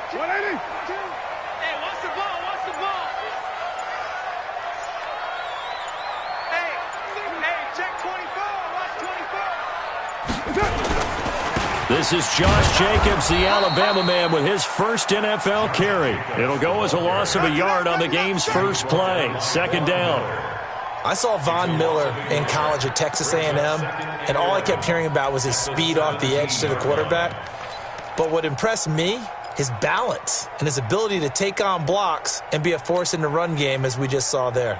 180. Hey, watch the ball, watch the ball. Hey, check 24, watch 24. This is Josh Jacobs, the Alabama man, with his first NFL carry. It'll go as a loss of a yard on the game's first play. Second down. I saw Von Miller in college at Texas A&M, and all I kept hearing about was his speed off the edge to the quarterback. But what impressed me, his balance and his ability to take on blocks and be a force in the run game, as we just saw there.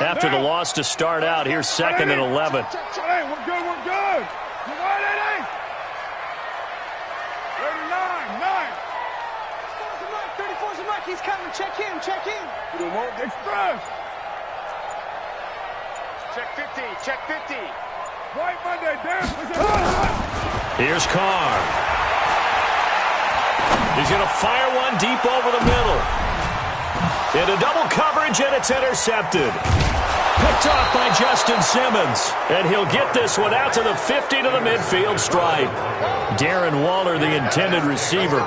After the loss to start out, here's 2nd and 11. Hey, we're good, we're good. 180. 39, 9. 34's a mark, he's coming, check him, check him. You won't express. Check 50, check 50. White Monday, damn. Here's Carr. He's going to fire one deep over the middle. Into double coverage, and it's intercepted. Picked off by Justin Simmons. And he'll get this one out to the 50 to the midfield stripe. Darren Waller, the intended receiver.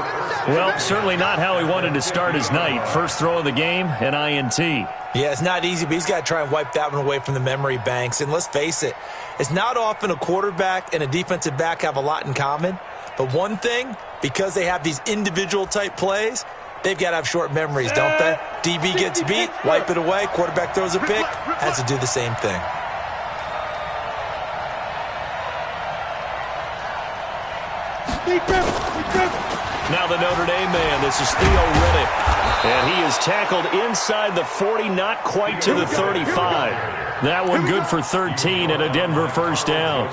Well, certainly not how he wanted to start his night. First throw of the game, an INT. Yeah, it's not easy, but he's got to try and wipe that one away from the memory banks. And let's face it, it's not often a quarterback and a defensive back have a lot in common. But one thing, because they have these individual type plays, they've got to have short memories, don't they? DB gets beat, wipe it away, quarterback throws a pick, has to do the same thing. Now the Notre Dame man, this is Theo Riddick. And he is tackled inside the 40, not quite to the 35. That one good for 13 and a Denver first down.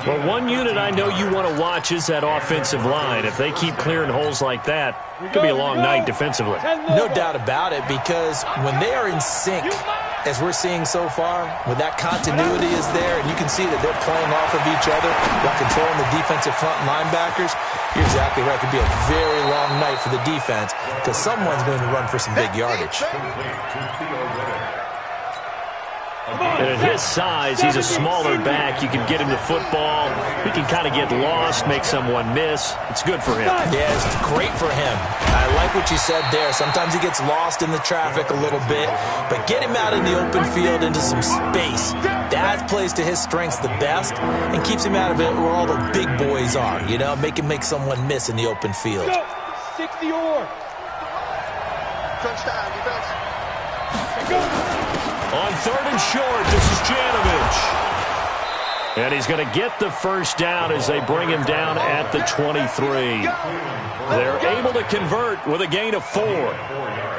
Well, one unit I know you want to watch is that offensive line. If they keep clearing holes like that, it could be a long night defensively. No doubt about it, because when they are in sync, as we're seeing so far, when that continuity is there, and you can see that they're playing off of each other while controlling the defensive front linebackers, you're exactly right. It could be a very long night for the defense because someone's going to run for some big yardage. And at his size, he's a smaller back. You can get him the football. He can kind of get lost, make someone miss. It's good for him. Yeah, it's great for him. I like what you said there. Sometimes he gets lost in the traffic a little bit, but get him out in the open field into some space. That plays to his strengths the best and keeps him out of it where all the big boys are, you know, make someone miss in the open field. 60 or. Touchdown, defense. On 3rd and short, this is Janovich. And he's going to get the first down as they bring him down at the 23. They're able to convert with a gain of 4.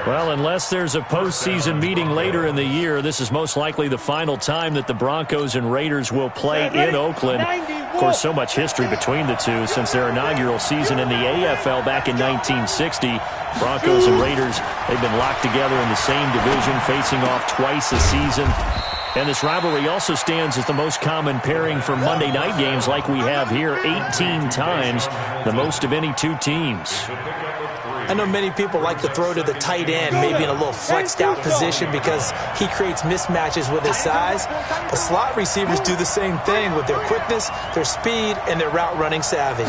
Well, unless there's a postseason meeting later in the year, this is most likely the final time that the Broncos and Raiders will play in Oakland. Of course, so much history between the two since their inaugural season in the AFL back in 1960. Broncos and Raiders, they've been locked together in the same division, facing off twice a season. And this rivalry also stands as the most common pairing for Monday night games like we have here, 18 times, the most of any two teams. I know many people like to throw to the tight end, maybe in a little flexed out position because he creates mismatches with his size. The slot receivers do the same thing with their quickness, their speed, and their route running savvy.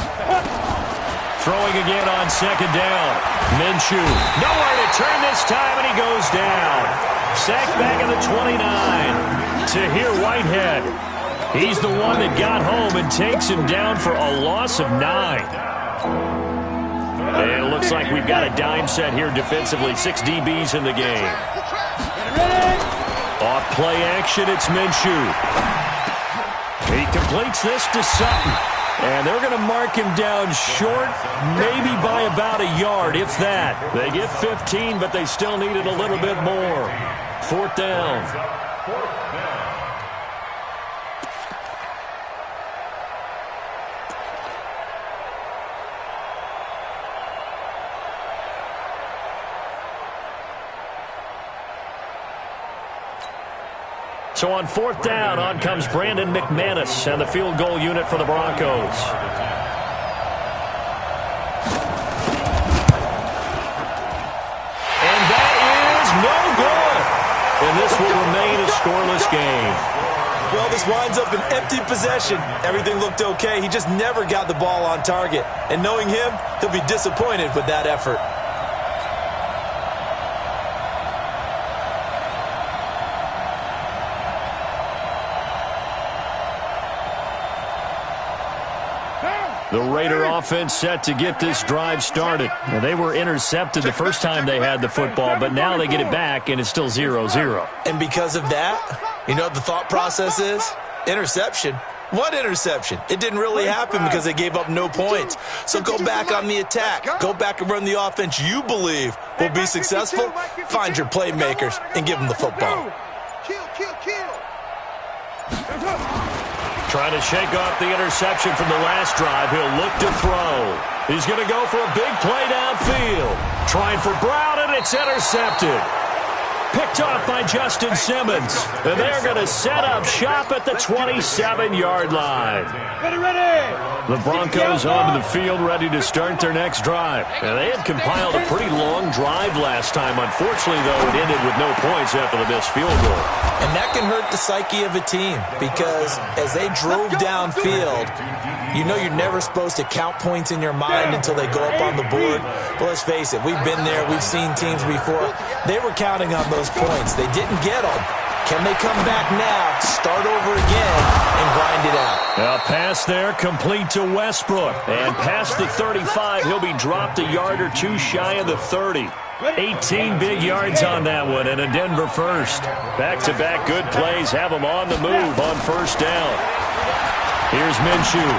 Throwing again on 2nd down. Minshew, nowhere to turn this time, and he goes down. Sacked back at the 29. Tahir Whitehead. He's the one that got home and takes him down for a loss of 9. And it looks like we've got a dime set here defensively. 6 DBs in the game. Off play action, it's Minshew. He completes this to Sutton. And they're going to mark him down short, maybe by about a yard, if that. They get 15, but they still needed a little bit more. 4th down. So on 4th down, on comes Brandon McManus and the field goal unit for the Broncos. And that is no good. And and this will remain a scoreless game. Well, this winds up an empty possession. Everything looked okay. He just never got the ball on target. And knowing him, he'll be disappointed with that effort. The Raider offense set to get this drive started. Now, they were intercepted the first time they had the football, but now they get it back, and it's still 0-0. And because of that, you know what the thought process is? Interception. What interception? It didn't really happen because they gave up no points. So go back on the attack. Go back and run the offense you believe will be successful. Find your playmakers and give them the football. Trying to shake off the interception from the last drive. He'll look to throw. He's going to go for a big play downfield. Trying for Brown, and it's intercepted. Picked off by Justin Simmons. And they're going to set up shop at the 27-yard line. The Broncos onto the field, ready to start their next drive. Now, they had compiled a pretty long drive last time. Unfortunately, though, it ended with no points after the missed field goal. And that can hurt the psyche of a team because as they drove downfield, you know you're never supposed to count points in your mind until they go up on the board. But let's face it, we've been there. We've seen teams before. They were counting on those points. They didn't get them. Can they come back now, start over again, and grind it out? A pass there complete to Westbrook. And past the 35, he'll be dropped a yard or two shy of the 30. 18 big yards on that one, and a Denver first. Back-to-back good plays have them on the move on first down. Here's Minshew.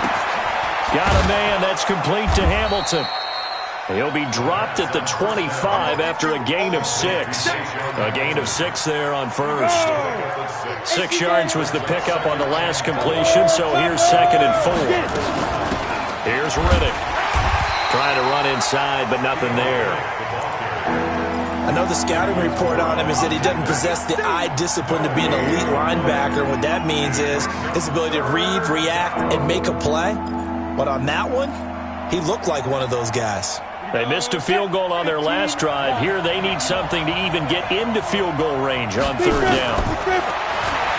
Got a man that's complete to Hamilton. He'll be dropped at the 25 after a gain of 6. A gain of 6 there on first. 6 yards was the pickup on the last completion, so here's 2nd and 4. Here's Riddick. Trying to run inside, but nothing there. I know the scouting report on him is that he doesn't possess the eye discipline to be an elite linebacker. What that means is his ability to read, react, and make a play. But on that one, he looked like one of those guys. They missed a field goal on their last drive. Here they need something to even get into field goal range on 3rd down.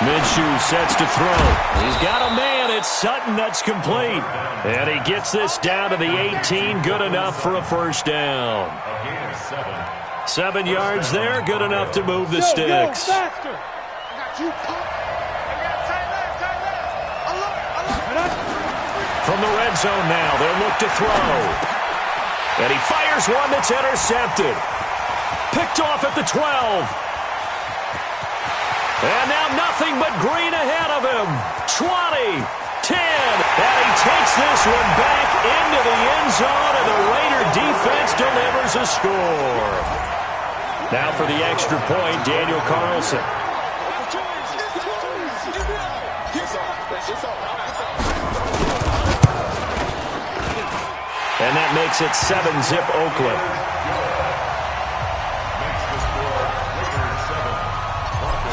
Minshew sets to throw. He's got a man. It's Sutton that's complete. And he gets this down to the 18. Good enough for a first down. 7 yards there. Good enough to move the sticks. From the red zone now, they'll look to throw. And he fires one that's intercepted. Picked off at the 12. And now nothing but green ahead of him. 20, 10. And he takes this one back into the end zone, and the Raider defense delivers a score. Now for the extra point, Daniel Carlson. And that makes it 7-zip Oakland.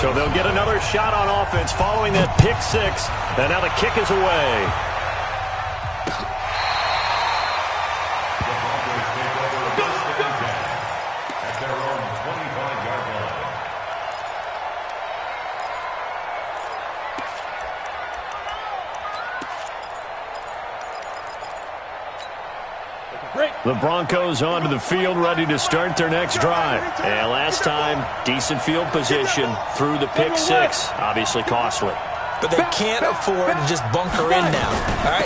So they'll get another shot on offense following that pick 6. And now the kick is away. The Broncos onto the field, ready to start their next drive. And last time, decent field position through the pick 6. Obviously costly. But they can't afford to just bunker in now. All right,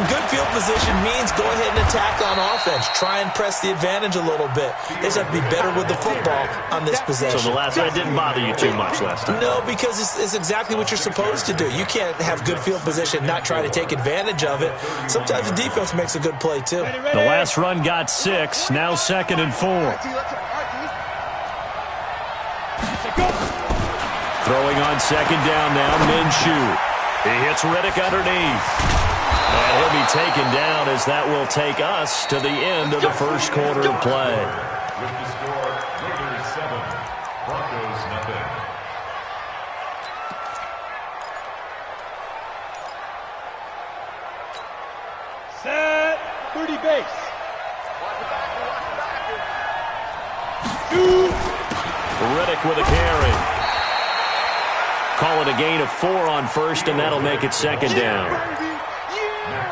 good field position means go ahead and attack on offense. Try and press the advantage a little bit. They just have to be better with the football on this possession. So the last one didn't bother you too much last time? No, because it's exactly what you're supposed to do. You can't have good field position, not try to take advantage of it. Sometimes the defense makes a good play, too. The last run got 6, now 2nd and 4. Throwing on 2nd down now, Minshew. He hits Riddick underneath. And he'll be taken down as that will take us to the end of the first quarter of play. With the score, Raiders 7, Broncos nothing. Set. 30 base. Riddick with a carry. call it a gain of 4 on first, and that'll make it second down.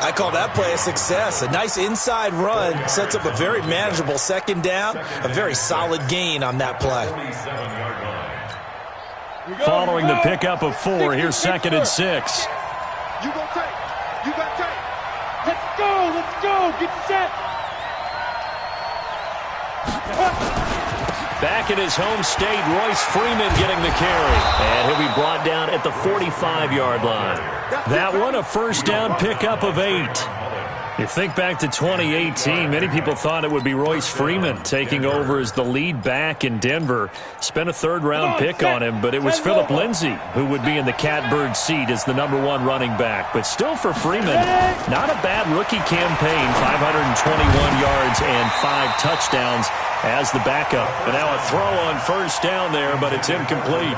I call that play a success. A nice inside run sets up a very manageable second down, a very solid gain on that play. Following the pickup of 4, here's second and 6. You go tight. You got tight. Let's go. Get set. Back in his home state, Royce Freeman getting the carry. And he'll be brought down at the 45-yard line. That one, a first down pickup of 8. You think back to 2018, many people thought it would be Royce Freeman taking over as the lead back in Denver. Spent a third-round pick on him, but it was Phillip Lindsay who would be in the catbird seat as the number 1 running back. But still for Freeman, not a bad rookie campaign, 521 yards and 5 touchdowns as the backup. And now a throw on first down there, but it's incomplete.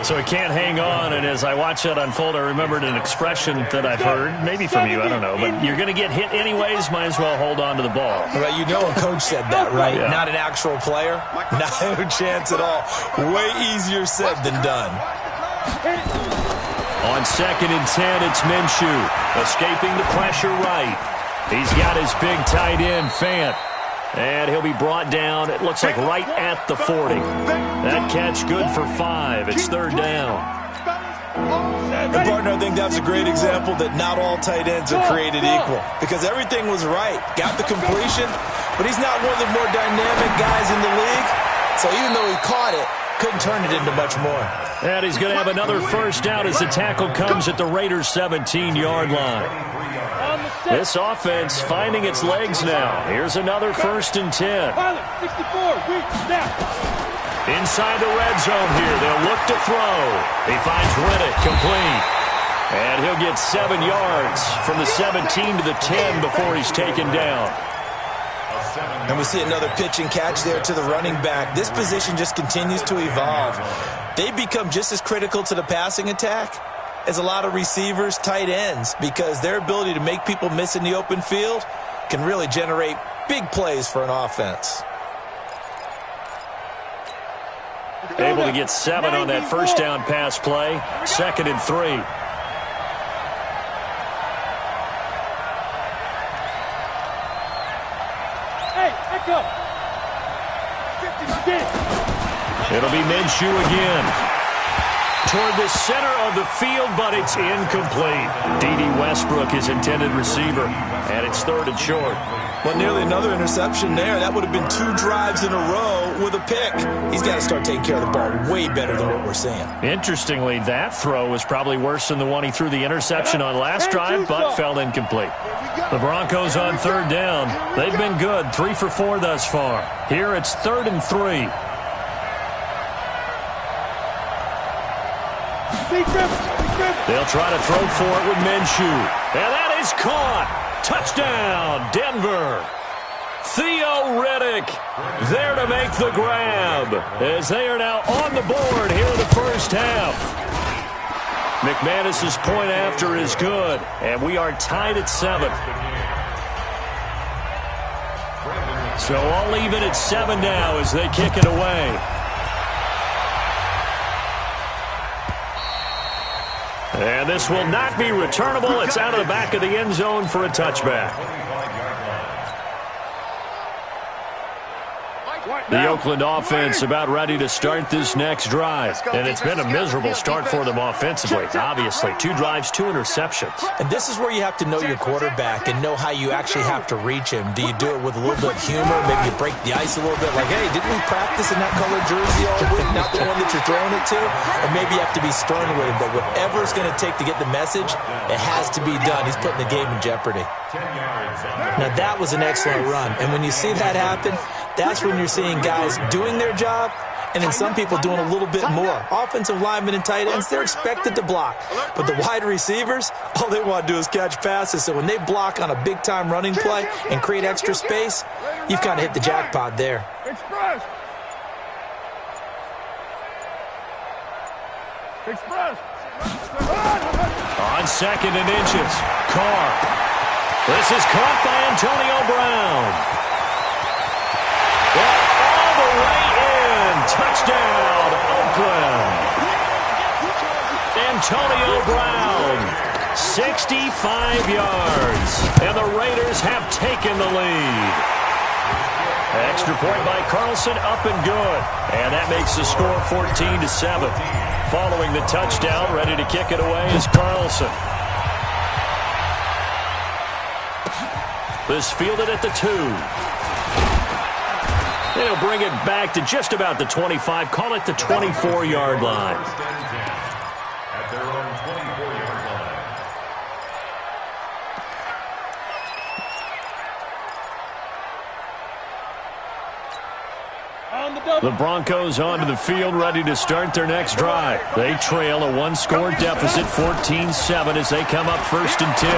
So he can't hang on, and as I watch that unfold, I remembered an expression that I've heard, maybe from you, I don't know, but you're going to get hit anyways, might as well hold on to the ball. Right, you know a coach said that, right? Yeah. Not an actual player? No chance at all. Way easier said than done. On second and 10, it's Minshew, escaping the pressure right. He's got his big tight end, Fant. And he'll be brought down, it looks like right at the 40. That catch good for 5. It's third down. And partner, I think that's a great example that not all tight ends are created equal. Because everything was right. Got the completion, but he's not one of the more dynamic guys in the league. So even though he caught it, couldn't turn it into much more. And he's going to have another first down as the tackle comes at the Raiders' 17-yard line. This offense finding its legs now. Here's another first and 10. Inside the red zone here. They'll look to throw. He finds Riddick complete. And he'll get 7 yards from the 17 to the 10 before he's taken down. And we see another pitch and catch there to the running back. This position just continues to evolve. They become just as critical to the passing attack as a lot of receivers, tight ends, because their ability to make people miss in the open field can really generate big plays for an offense. Able to get 7 on that first down pass play. Second and 3. Hey, echo. It'll be Minshew again. Toward the center of the field, but it's incomplete. D.D. Westbrook, his intended receiver, and it's third and short. Well, nearly another interception there. That would have been 2 drives in a row with a pick. He's got to start taking care of the ball way better than what we're seeing. Interestingly, that throw was probably worse than the one he threw the interception on last drive, but fell incomplete. The Broncos on third down. They've been good, 3 for 4 thus far. Here it's third and 3. They'll try to throw for it with Minshew. And that is caught. Touchdown, Denver. Theo Riddick there to make the grab as they are now on the board here in the first half. McManus's point after is good, and we are tied at 7. So I'll leave it at 7 now as they kick it away. And this will not be returnable. It's out of the back of the end zone for a touchback. The Oakland offense about ready to start this next drive. And it's been a miserable start for them offensively. Obviously, 2 drives, 2 interceptions. And this is where you have to know your quarterback and know how you actually have to reach him. Do you do it with a little bit of humor? Maybe you break the ice a little bit. Like, hey, didn't we practice in that colored jersey all week? Not the one that you're throwing it to? Or maybe you have to be stern with him. But whatever it's going to take to get the message, it has to be done. He's putting the game in jeopardy. Now, that was an excellent run. And when you see that happen, that's when you're seeing guys doing their job and then some people doing a little bit more. Offensive linemen and tight ends, they're expected to block. But the wide receivers, all they want to do is catch passes. So when they block on a big-time running play and create extra space, you've kind of hit the jackpot there. Express. On second and inches, Carr. This is caught by Antonio Brown. All the way in. Touchdown, Oakland. Antonio Brown. 65 yards. And the Raiders have taken the lead. Extra point by Carlson, up and good. And that makes the score 14-7. Following the touchdown, ready to kick it away is Carlson. This fielded at the 2. They'll bring it back to just about the 25. Call it the 24-yard line. At their own 24-yard line. The Broncos onto the field, ready to start their next drive. They trail a one-score deficit, 14-7, as they come up 1st and 10.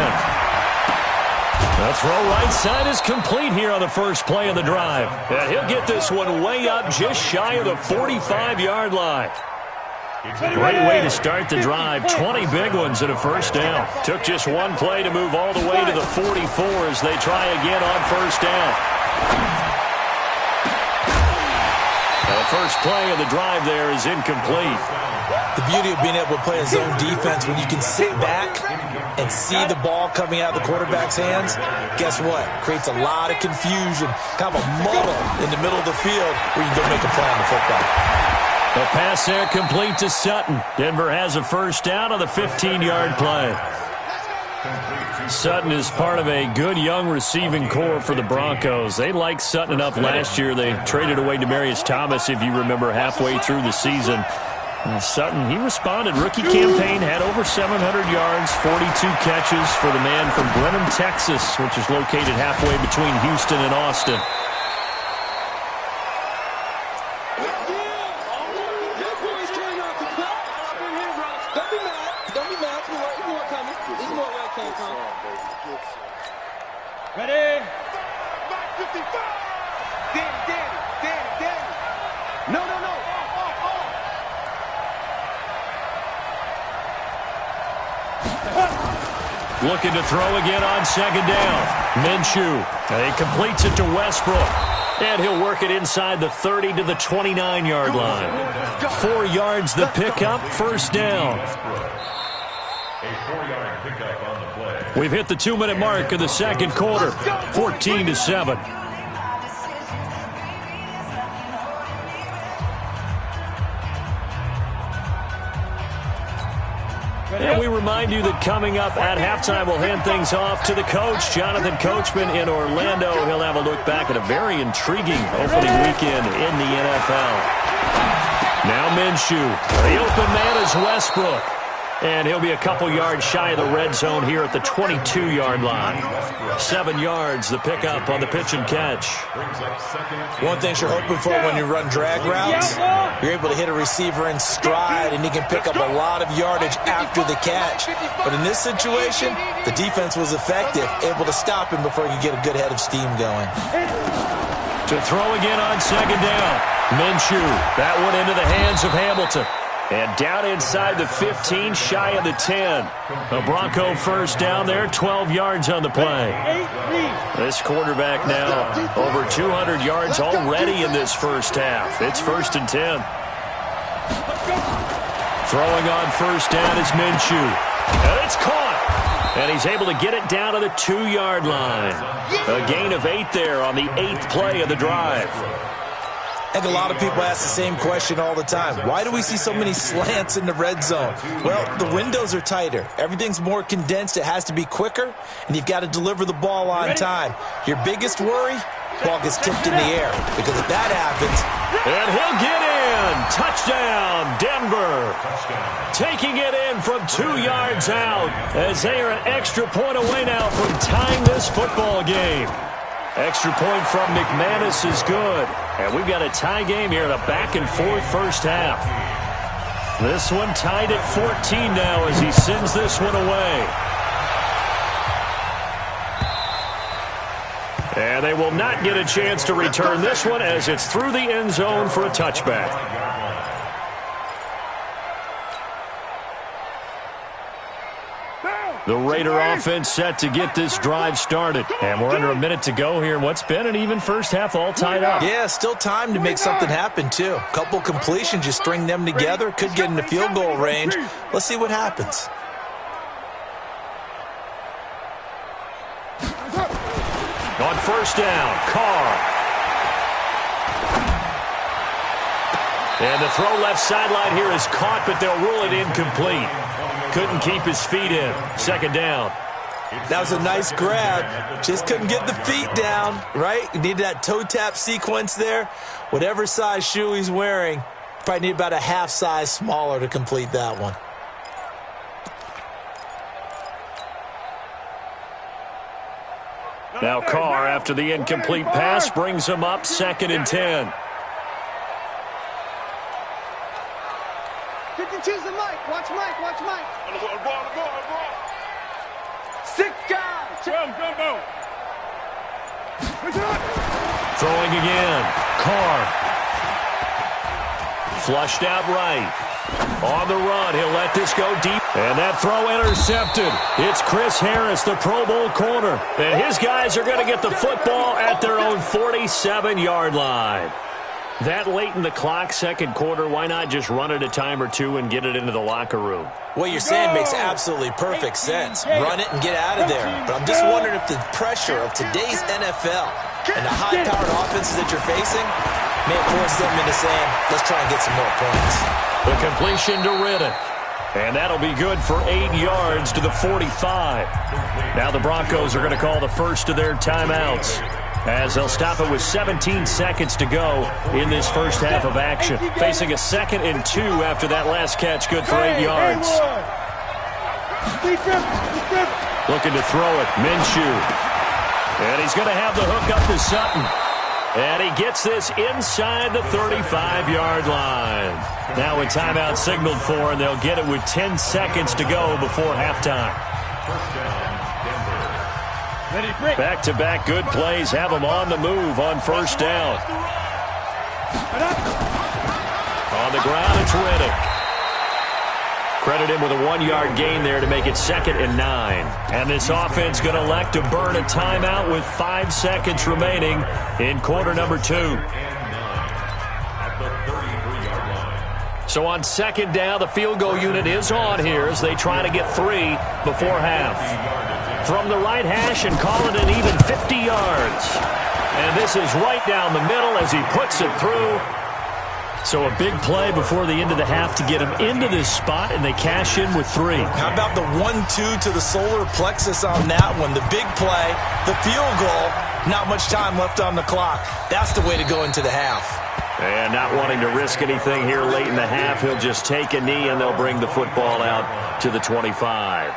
The throw right side is complete here on the first play of the drive. And he'll get this one way up just shy of the 45-yard line. Great way to start the drive. 20 big ones and a first down. Took just one play to move all the way to the 44 as they try again on first down. The first play of the drive there is incomplete. The beauty of being able to play a zone defense when you can sit back and see the ball coming out of the quarterback's hands, guess what? Creates a lot of confusion, kind of a muddle in the middle of the field where you can go make a play on the football. The pass there complete to Sutton. Denver has a first down on the 15-yard play. Sutton is part of a good young receiving core for the Broncos. They liked Sutton enough last year. They traded away Demaryius Thomas, if you remember, halfway through the season. Sutton, he responded. Rookie campaign, had over 700 yards, 42 catches for the man from Brenham, Texas, which is located halfway between Houston and Austin. Ready? 55. Danny. No. Looking to throw again on second down. Minshew. He completes it to Westbrook. And he'll work it inside the 30 to the 29-yard line. 4 yards the pickup, first down. A 4-yard pickup on the play. We've hit the 2-minute mark of the second quarter. 14-7. And we remind you that coming up at halftime, we'll hand things off to the coach, Jonathan Coachman in Orlando. He'll have a look back at a very intriguing opening weekend in the NFL. Now Minshew. The open man is Westbrook. And he'll be a couple yards shy of the red zone here at the 22-yard line. 7 yards, the pickup on the pitch and catch. One thing you're hoping for when you run drag routes, you're able to hit a receiver in stride, and he can pick up a lot of yardage after the catch. But in this situation, the defense was effective, able to stop him before he could get a good head of steam going. To throw again on second down. Minshew, that one into the hands of Hamilton. And down inside the 15, shy of the 10. The Bronco first down there, 12 yards on the play. This quarterback now over 200 yards already in this first half. It's 1st and 10. Throwing on first down is Minshew. And it's caught. And he's able to get it down to the 2-yard line. A gain of 8 there on the 8th play of the drive. I think a lot of people ask the same question all the time. Why do we see so many slants in the red zone? Well, the windows are tighter. Everything's more condensed. It has to be quicker, and you've got to deliver the ball on time. Your biggest worry? Ball gets tipped in the air, because if that happens... And he'll get in. Touchdown, Denver. Taking it in from 2 yards out as they are an extra point away now from tying this football game. Extra point from McManus is good. And we've got a tie game here in a back-and-forth first half. This one tied at 14 now as he sends this one away. And they will not get a chance to return this one as it's through the end zone for a touchback. The Raider offense set to get this drive started. And we're under a minute to go here in what's been an even first half, all tied up. Yeah, still time to make something happen, too. A couple completions, you string them together, could get into field goal range. Let's see what happens. On first down, Carr. And the throw left sideline here is caught, but they'll rule it incomplete. Couldn't keep his feet in. Second down. That was a nice grab. Just couldn't get the feet down, right? You need that toe tap sequence there. Whatever size shoe he's wearing, probably need about a half size smaller to complete that one. Now Carr, after the incomplete pass, brings him up 2nd and 10. 52's the Mike. Watch Mike. Watch Mike. Sick guy. Throwing again. Carr. Flushed out right. On the run, he'll let this go deep. And that throw intercepted. It's Chris Harris, the Pro Bowl corner. And his guys are going to get the football at their own 47-yard line. That late in the clock, second quarter, why not just run it a time or two and get it into the locker room? What you're saying makes absolutely perfect sense. Run it and get out of there. But I'm just wondering if the pressure of today's NFL and the high-powered offenses that you're facing may force them into saying, let's try and get some more points. The completion to Riddick. And that'll be good for 8 yards to the 45. Now the Broncos are going to call the first of their timeouts, as they'll stop it with 17 seconds to go in this first half of action. Facing a 2nd and 2 after that last catch, good for 8 yards. Looking to throw it, Minshew. And he's going to have the hook up to Sutton. And he gets this inside the 35-yard line. Now a timeout signaled for, and they'll get it with 10 seconds to go before halftime. Back-to-back good plays have them on the move on first down. On the ground, it's Riddick. Credit him with a 1-yard gain there to make it 2nd and 9. And this offense going to elect to burn a timeout with 5 seconds remaining in quarter number 2. So on second down, the field goal unit is on here as they try to get 3 before half. From the right hash and call it an even 50 yards. And this is right down the middle as he puts it through. So a big play before the end of the half to get him into this spot, and they cash in with 3. How about the 1-2 to the solar plexus on that one? The big play, the field goal, not much time left on the clock. That's the way to go into the half. And not wanting to risk anything here late in the half, he'll just take a knee, and they'll bring the football out to the 25.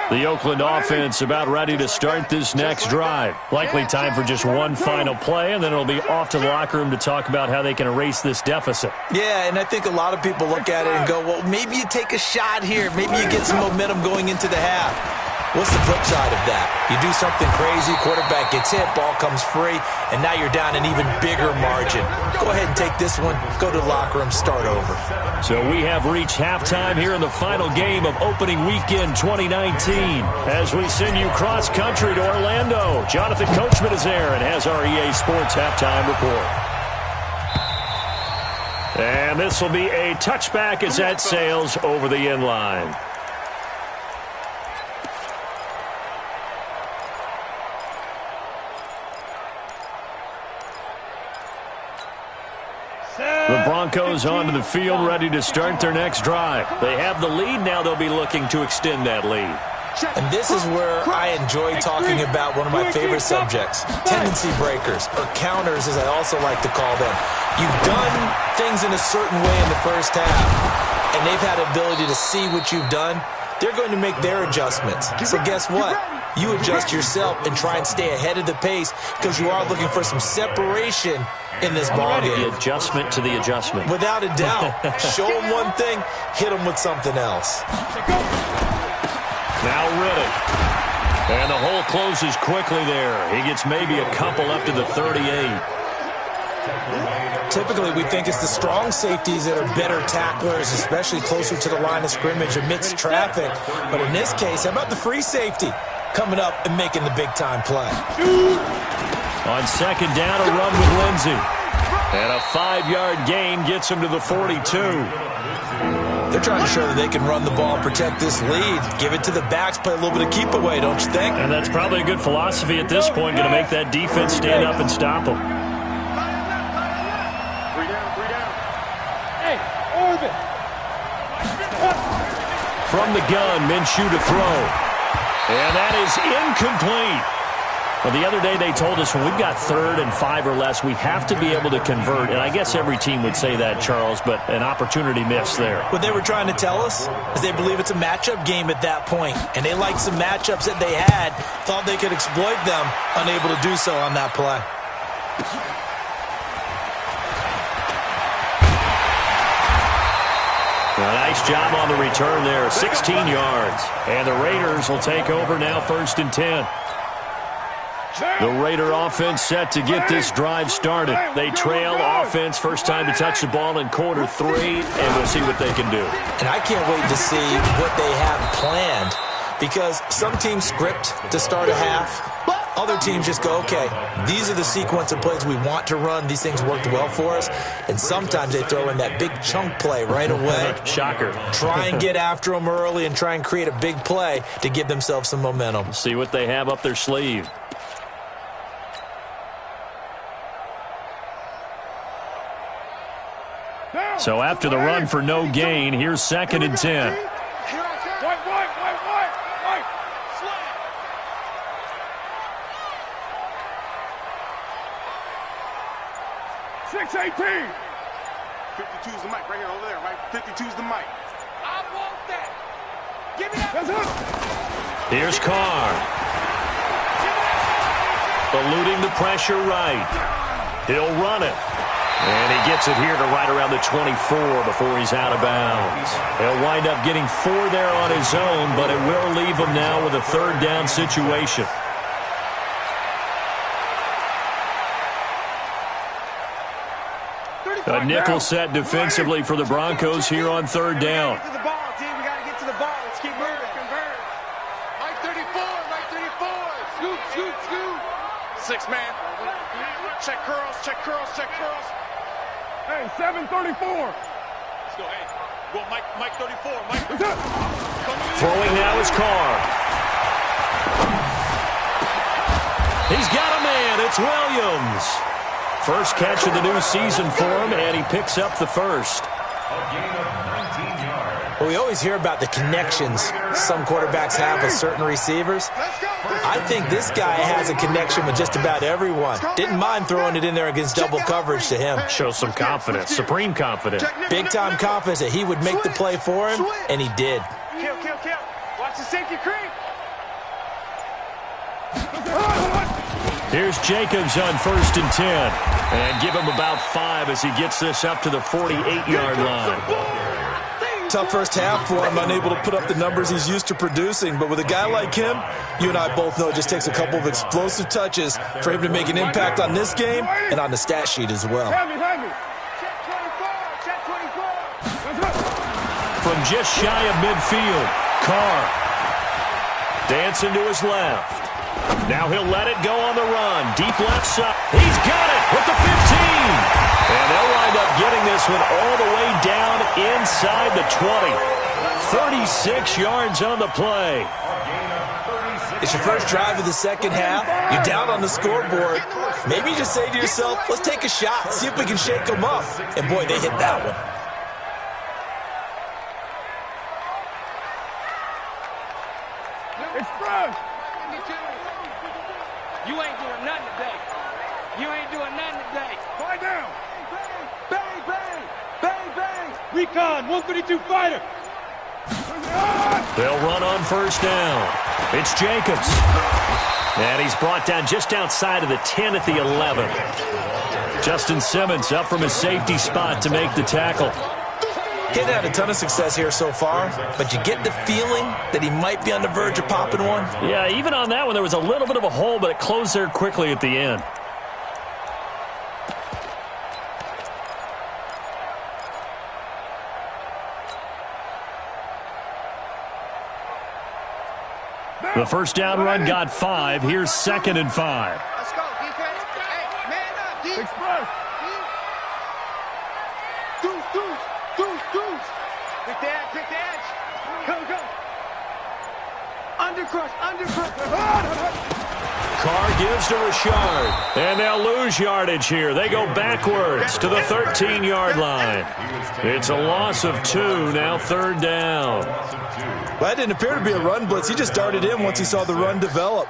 The Oakland offense about ready to start this next drive. Likely time for just one final play, and then it'll be off to the locker room to talk about how they can erase this deficit. Yeah, and I think a lot of people look at it and go, well, maybe you take a shot here. Maybe you get some momentum going into the half. What's the flip side of that? You do something crazy, quarterback gets hit, ball comes free, and now you're down an even bigger margin. Go ahead and take this one, go to the locker room, start over. So we have reached halftime here in the final game of opening weekend 2019. As we send you cross-country to Orlando, Jonathan Coachman is there and has our EA Sports halftime report. And this will be a touchback as that sails over the end line. The Broncos onto the field, ready to start their next drive. They have the lead. Now they'll be looking to extend that lead. And this is where I enjoy talking about one of my favorite subjects, tendency breakers, or counters as I also like to call them. You've done things in a certain way in the first half, and they've had the ability to see what you've done. They're going to make their adjustments. So guess what? You adjust yourself and try and stay ahead of the pace because you are looking for some separation in this ball game. The adjustment to the adjustment. Without a doubt. Show them one thing, hit them with something else. Now Riddick. And the hole closes quickly there. He gets maybe a couple up to the 38. Typically, we think it's the strong safeties that are better tacklers, especially closer to the line of scrimmage amidst traffic. But in this case, how about the free safety coming up and making the big-time play? On second down, a run with Lindsey. And a 5-yard gain gets him to the 42. They're trying to show that they can run the ball and protect this lead. Give it to the backs, play a little bit of keep away, don't you think? And that's probably a good philosophy at this point, going to make that defense stand up and stop them. From the gun, Minshew to throw. And that is incomplete. Well, the other day they told us when we've got 3rd and 5 or less, we have to be able to convert. And I guess every team would say that, Charles, but an opportunity missed there. What they were trying to tell us is they believe it's a matchup game at that point. And they liked some matchups that they had, thought they could exploit them, unable to do so on that play. A nice job on the return there, 16 yards. And the Raiders will take over now 1st and 10. The Raider offense set to get this drive started. They trail offense, first time to touch the ball in quarter 3, and we'll see what they can do. And I can't wait to see what they have planned, because some teams script to start a half. Other teams just go, okay, these are the sequence of plays we want to run. These things worked well for us. And sometimes they throw in that big chunk play right away. Shocker. Try and get after them early and try and create a big play to give themselves some momentum. See what they have up their sleeve. So after the run for no gain, here's 2nd and 10. Six 18. 52's the mic right here over there, right? 52's the mic. I want that. Give me that. Here's Carr. Eluding the pressure right. He'll run it. And he gets it here to right around the 24 before he's out of bounds. He'll wind up getting 4 there on his own, but it will leave him now with a 3rd down situation. A nickel set defensively for the Broncos here on 3rd down. Get to the ball, team. We got to get to the ball. Let's keep moving. Convert. Mike 34, Mike 34. Scoop, scoop, scoop. 6 man. Check curls, check curls, check curls. Hey, 734. Let's go, hey. Go, Mike 34. Mike. Throwing now is Carr. He's got a man. It's Williams. First catch of the new season for him, and he picks up the first. A gain of 19 yards. Well, we always hear about the connections some quarterbacks have with certain receivers. I think this guy has a connection with just about everyone. Didn't mind throwing it in there against double coverage to him. Shows some confidence, supreme confidence. Big-time confidence that he would make the play for him, and he did. Kill, kill, kill. Watch the safety creep. Here's Jacobs on 1st and 10. And give him about 5 as he gets this up to the 48-yard line. Tough first half for him, unable to put up the numbers he's used to producing. But with a guy like him, you and I both know it just takes a couple of explosive touches for him to make an impact on this game and on the stat sheet as well. Check 24. Check 24. From just shy of midfield, Carr dancing to his left. Now he'll let it go on the run. Deep left side. He's got it with the 15. And they'll wind up getting this one all the way down inside the 20. 36 yards on the play. It's your first drive of the second half. You're down on the scoreboard. Maybe you just say to yourself, let's take a shot, see if we can shake them up. And boy, they hit that one. Express. You ain't doing nothing today. You ain't doing nothing today. Find down. Bang, bang, bang, bang. Recon, 132 fighter. They'll run on 1st down. It's Jacobs. And he's brought down just outside of the 10 at the 11. Justin Simmons up from his safety spot to make the tackle. He hadn't had a ton of success here so far, but you get the feeling that he might be on the verge of popping one. Yeah, even on that one, there was a little bit of a hole, but it closed there quickly at the end. The first down run got 5. Here's 2nd and 5. Let's go, defense. Hey, man up, D. Express. Deuce. Pick the edge. Go. Undercrush. Carr gives to Richard, and they'll lose yardage here. They go backwards to the 13-yard line. It's a loss of 2, now 3rd down. Well, that didn't appear to be a run blitz. He just darted in once he saw the run develop.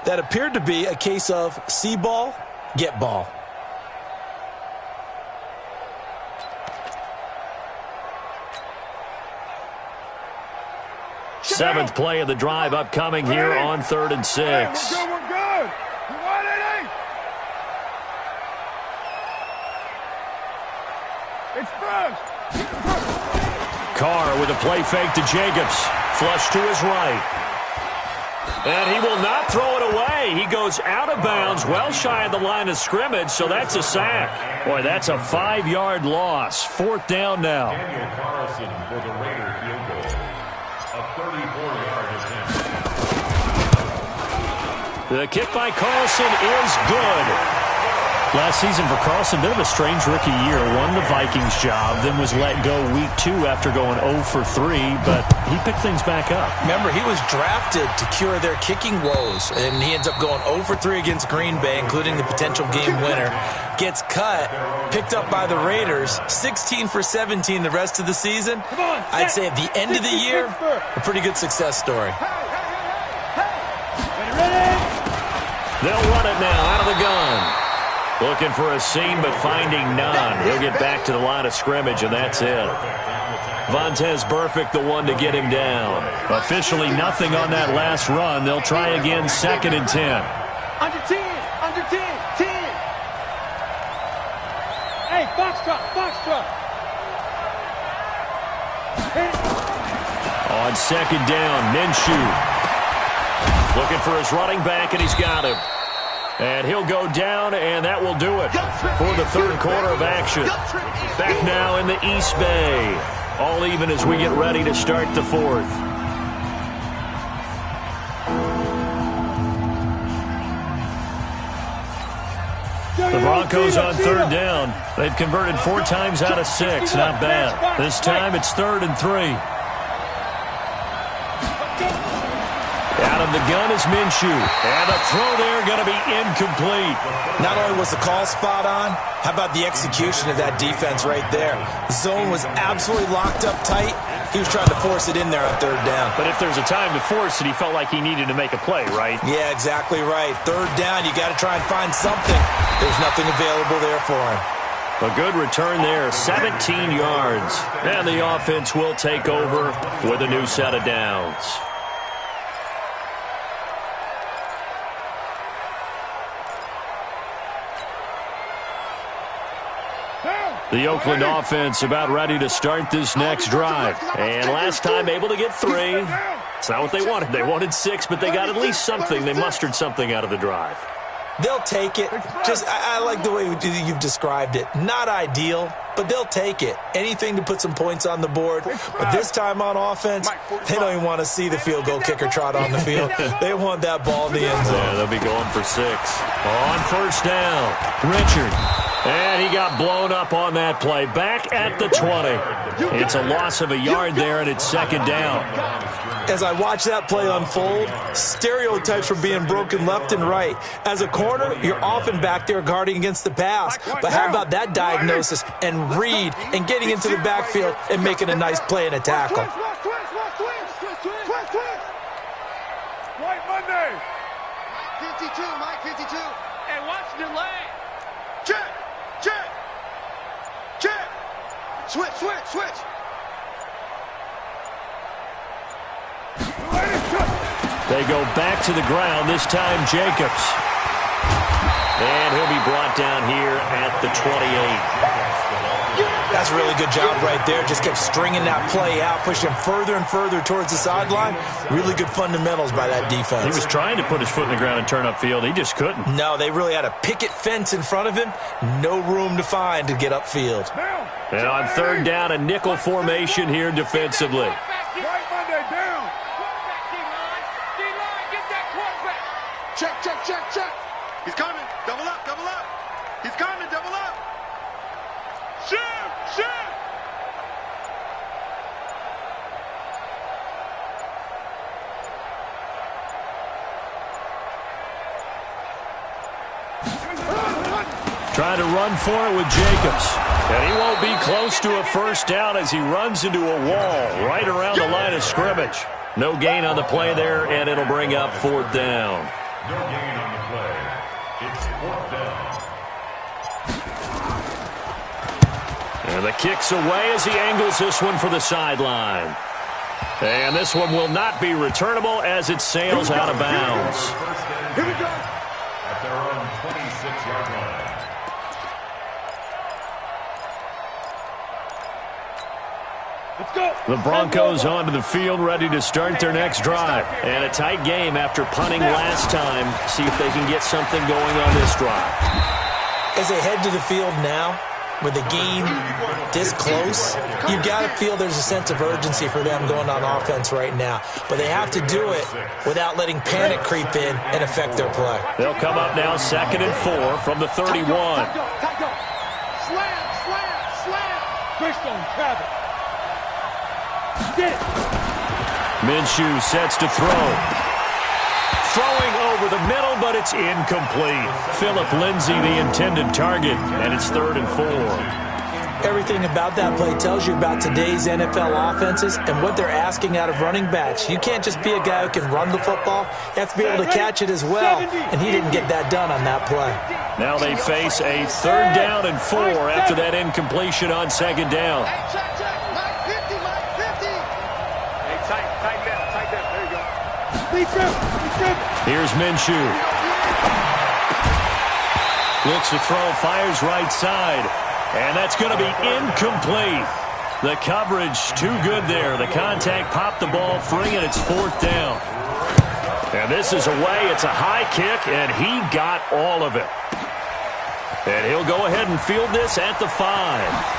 That appeared to be a case of see ball, get ball. Seventh play of the drive upcoming here on 3rd and 6. We're good. 188. Express. Carr with a play fake to Jacobs. Flush to his right. And he will not throw it away. He goes out of bounds, well shy of the line of scrimmage, so that's a sack. Boy, that's a 5-yard loss. 4th down now. Daniel Carlson for the Raider field goal. A 34-yard attempt. The kick by Carlson is good. Last season for Carlson, bit of a strange rookie year. Won the Vikings job, then was let go week 2 after going 0 for 3, but he picked things back up. Remember, he was drafted to cure their kicking woes, and he ends up going 0 for 3 against Green Bay, including the potential game winner. Gets cut, picked up by the Raiders, 16 for 17 the rest of the season. I'd say at the end of the year, a pretty good success story. They'll run it now out of the gun. Looking for a seam, but finding none. He'll get back to the line of scrimmage, and that's it. Vontaze Burfict, the one to get him down. Officially nothing on that last run. They'll try again, 2nd and 10. Under 10. Hey, Foxtrot. On 2nd down, Minshew. Looking for his running back, and he's got him. And he'll go down, and that will do it for the 3rd quarter of action. Back now in the East Bay. All even as we get ready to start the 4th. The Broncos on 3rd down. They've converted 4 times out of 6. Not bad. This time it's 3rd and 3. Out of the gun is Minshew. And a throw there going to be incomplete. Not only was the call spot on, how about the execution of that defense right there? The zone was absolutely locked up tight. He was trying to force it in there on 3rd down. But if there's a time to force it, he felt like he needed to make a play, right? Yeah, exactly right. 3rd down, you got to try and find something. There's nothing available there for him. A good return there, 17 yards. And the offense will take over with a new set of downs. The Oakland offense about ready to start this next drive. And last time able to get 3. It's not what they wanted. They wanted 6, but they got at least something. They mustered something out of the drive. They'll take it. I like the way you've described it. Not ideal, but they'll take it. Anything to put some points on the board. But this time on offense, they don't even want to see the field goal kicker trot on the field. They want that ball in the end zone. Yeah, they'll be going for 6. On 1st down, Richard. And he got blown up on that play. Back at the 20. It's a loss of a yard there, and it's 2nd down. As I watch that play unfold, stereotypes were being broken left and right. As a corner, you're often back there guarding against the pass. But how about that diagnosis and read and getting into the backfield and making a nice play and a tackle? White Monday. 52, Mike 52. Hey, watch the delay. Check. Switch. They go back to the ground, this time Jacobs. And he'll be brought down here at the 28. That's a really good job right there. Just kept stringing that play out, pushing him further and further towards the sideline. Really good fundamentals by that defense. He was trying to put his foot in the ground and turn upfield. He just couldn't. No, they really had a picket fence in front of him. No room to find to get upfield. And on 3rd down, a nickel formation here defensively. White Monday down. check. He's coming. Double up. He's coming. Double up. Shoot. Trying to run for it with Jacobs. And he won't be close to a first down as he runs into a wall right around the line of scrimmage. No gain on the play there, and it'll bring up fourth down. No gain on the play. It's fourth down. And the kick's away as he angles this one for the sideline. And this one will not be returnable as it sails out of bounds. Here we go. At their own 26-yard line. The Broncos onto the field, ready to start their next drive. And a tight game after punting last time. See if they can get something going on this drive. As they head to the field now, with the game this close, you've got to feel there's a sense of urgency for them going on offense right now. But they have to do it without letting panic creep in and affect their play. They'll come up now 2nd and 4 from the 31. Slam. Christian, Travis. Minshew sets to throw. Throwing over the middle, but it's incomplete. Phillip Lindsay, the intended target, and it's 3rd and 4. Everything about that play tells you about today's NFL offenses and what they're asking out of running backs. You can't just be a guy who can run the football. You have to be able to catch it as well, and he didn't get that done on that play. Now they face a 3rd down and 4 after that incompletion on 2nd down. Check. Mike 50. Hey, tight down. There you go. Speed trip. Here's Minshew. Looks to throw, fires right side. And that's going to be incomplete. The coverage too good there. The contact popped the ball free, and it's 4th down. And this is away. It's a high kick, and he got all of it. And he'll go ahead and field this at the 5.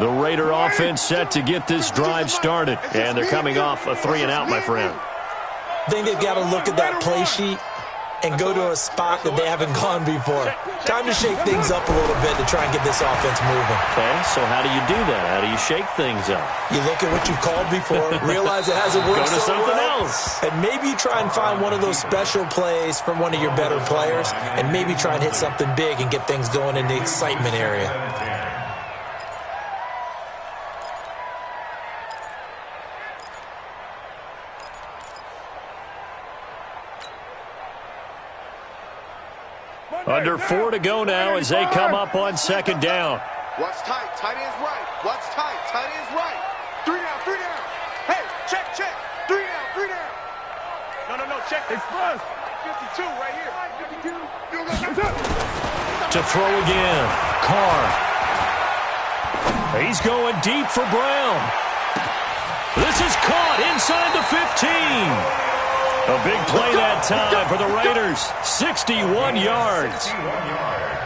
The Raider offense set to get this drive started. And they're coming off a 3-and-out, my friend. I think they've got to look at that play sheet and go to a spot that they haven't gone before. Time to shake things up a little bit to try and get this offense moving. Okay, so how do you do that? How do you shake things up? You look at what you've called before, realize it hasn't worked Go to so something well, else. and maybe you try and find one of those special plays from one of your better players, and maybe try and hit something big and get things going in the excitement area. Under 4 to go now as they come up on 2nd down. Watch tight. Tight end's right. Watch tight. Tight end's right. 3 down. Hey, check. 3 down. No, check. Express. 52 right here. 52. To throw again. Carr. He's going deep for Brown. This is caught inside the 15. A big play that time for the Raiders. 61 yards.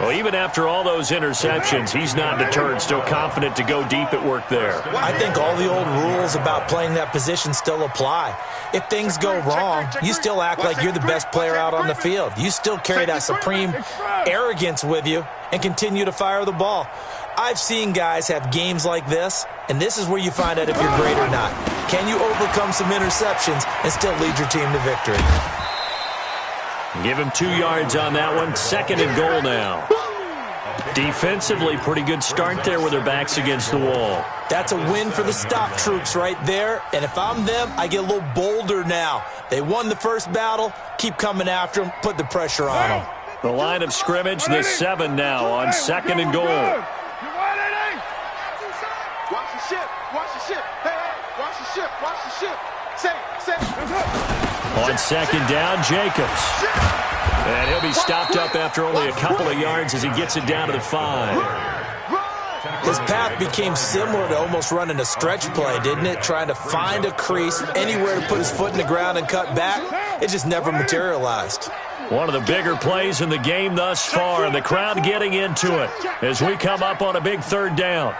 Well, even after all those interceptions, he's not deterred. Still confident to go deep at work there. I think all the old rules about playing that position still apply. If things go wrong, you still act like you're the best player out on the field. You still carry that supreme arrogance with you and continue to fire the ball. I've seen guys have games like this, and this is where you find out if you're great or not. Can you overcome some interceptions and still lead your team to victory? Give him 2 yards on that one. 2nd and goal now. Defensively, pretty good start there with their backs against the wall. That's a win for the stop troops right there. And if I'm them, I get a little bolder now. They won the first battle. Keep coming after them. Put the pressure on them. The line of scrimmage, the 7 now on 2nd and goal. Watch the ship. Hey, watch the ship. Say. On 2nd down, Jacobs. And he'll be stopped up after only a couple of yards as he gets it down to the 5. His path became similar to almost running a stretch play, didn't it? Trying to find a crease, anywhere to put his foot in the ground and cut back. It just never materialized. One of the bigger plays in the game thus far, and the crowd getting into it as we come up on a big third down.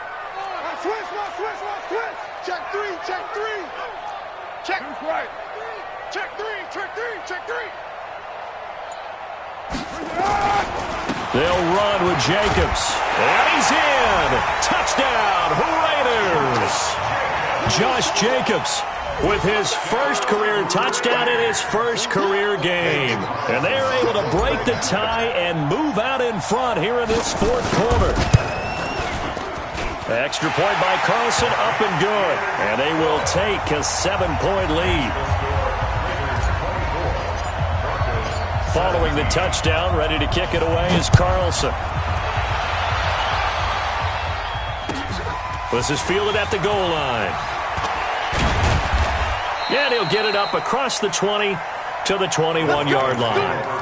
Switch. Check three. Check right. Check three. They'll run with Jacobs. And he's in. Touchdown, Raiders. Josh Jacobs with his first career touchdown in his first career game. And they are able to break the tie and move out in front here in this fourth quarter. Extra point by Carlson, up and good. And they will take a 7-point lead. Following the touchdown, ready to kick it away is Carlson. This is fielded at the goal line. And he'll get it up across the 20 to the 21-yard line.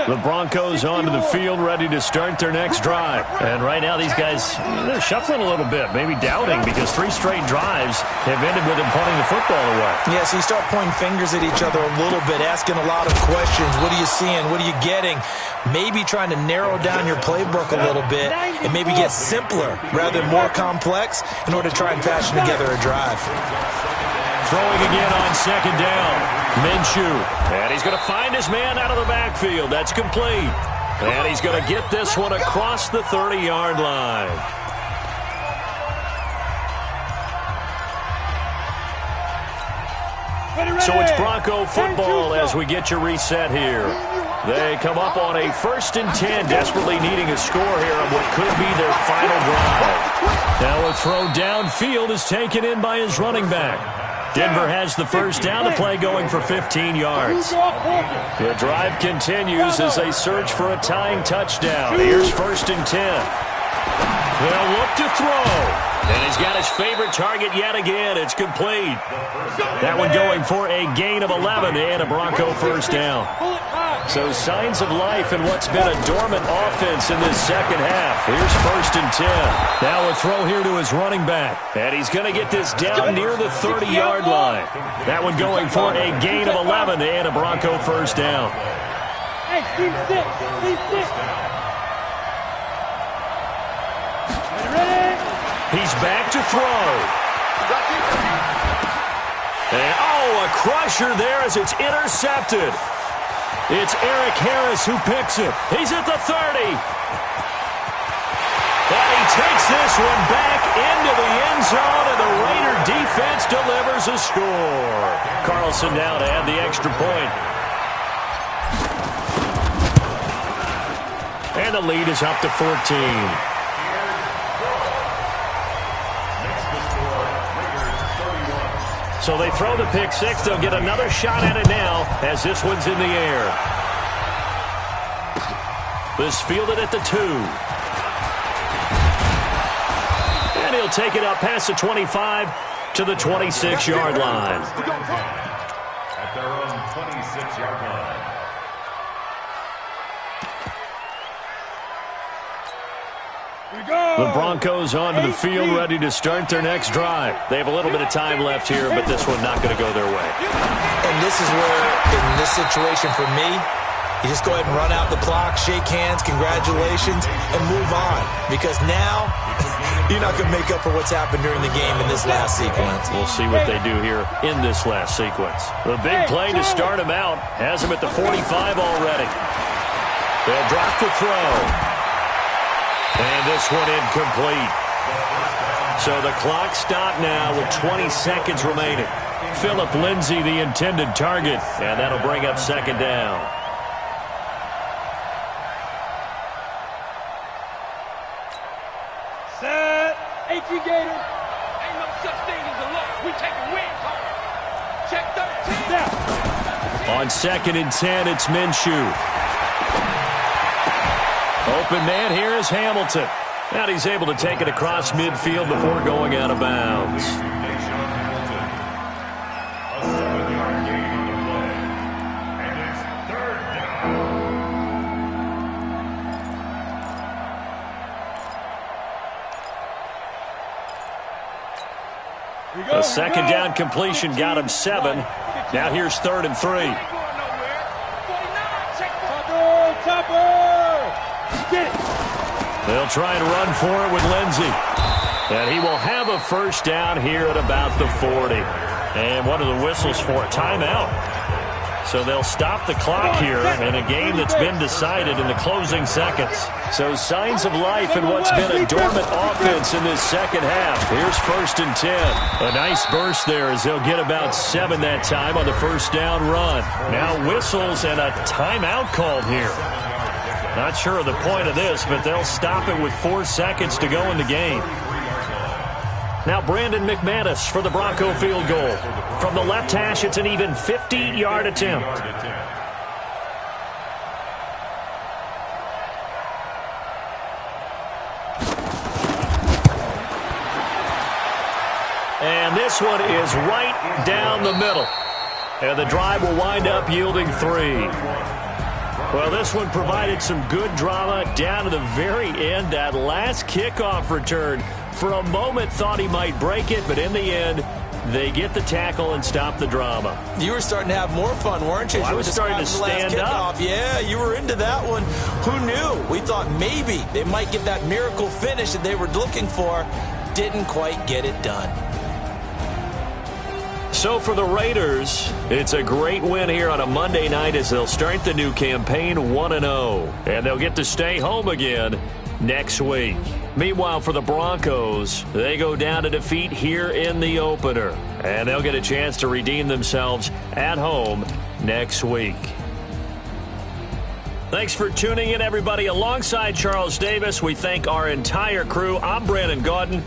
The Broncos onto the field, ready to start their next drive. And right now, these guys, they're shuffling a little bit, maybe doubting, because 3 straight drives have ended with them punting the football away. Yeah, so you start pointing fingers at each other a little bit, asking a lot of questions. What are you seeing? What are you getting? Maybe trying to narrow down your playbook a little bit and maybe get simpler rather than more complex in order to try and fashion together a drive. Throwing again on second down. Minshew. And he's going to find his man out of the backfield. That's complete. And he's going to get this one across the 30-yard line. So it's Bronco football as we get your reset here. They come up on a 1st and 10, desperately needing a score here on what could be their final drive. Now a throw downfield is taken in by his running back. Denver has the first down, the play going for 15 yards. The drive continues as they search for a tying touchdown. Here's 1st and 10. They'll look to throw. And he's got his favorite target yet again. It's complete. That one going for a gain of 11 and a Bronco first down. So signs of life in what's been a dormant offense in this second half. Here's 1st and 10. Now a throw here to his running back. And he's going to get this down near the 30-yard line. That one going for a gain of 11 and a Bronco first down. Hey, Steve 6. He's back to throw. And, a crusher there as it's intercepted. It's Eric Harris who picks it. He's at the 30. And he takes this one back into the end zone, and the Raider defense delivers a score. Carlson now to add the extra point. And the lead is up to 14. So they throw the pick six. They'll get another shot at it now as this one's in the air. This fielded at the 2. And he'll take it up past the 25 to the 26-yard line. At their own 26-yard line. The Broncos onto the field, ready to start their next drive. They have a little bit of time left here, but this one not going to go their way. And this is where, in this situation for me, you just go ahead and run out the clock, shake hands, congratulations, and move on. Because now, you're not going to make up for what's happened during the game in this last sequence. We'll see what they do here in this last sequence. The big play to start him out has him at the 45 already. They'll drop the throw. And this one incomplete. So the clock stopped now with 20 seconds remaining. Phillip Lindsay, the intended target, and that'll bring up second down. Set. AT Gator. Ain't no such thing as a loss. We taking wins home. Check 13. On 2nd and 10, it's Minshew. Open man here is Hamilton. And he's able to take it across midfield before going out of bounds. A second down completion got him 7. Now here's 3rd and 3. They'll try and run for it with Lindsey. And he will have a first down here at about the 40. And what are the whistles for? Timeout. So they'll stop the clock here in a game that's been decided in the closing seconds. So signs of life in what's been a dormant offense in this second half. Here's 1st and 10. A nice burst there as they'll get about 7 that time on the first down run. Now whistles and a timeout called here. Not sure of the point of this, but they'll stop it with 4 seconds to go in the game. Now Brandon McManus for the Bronco field goal. From the left hash, it's an even 50-yard attempt. And this one is right down the middle. And the drive will wind up yielding 3. Well, this one provided some good drama down to the very end. That last kickoff return, for a moment, thought he might break it, but in the end, they get the tackle and stop the drama. You were starting to have more fun, weren't you? Well, I was starting to stand up. Yeah, you were into that one. Who knew? We thought maybe they might get that miracle finish that they were looking for. Didn't quite get it done. So for the Raiders, it's a great win here on a Monday night as they'll start the new campaign 1-0. And they'll get to stay home again next week. Meanwhile, for the Broncos, they go down to defeat here in the opener. And they'll get a chance to redeem themselves at home next week. Thanks for tuning in, everybody. Alongside Charles Davis, we thank our entire crew. I'm Brandon Gaudin.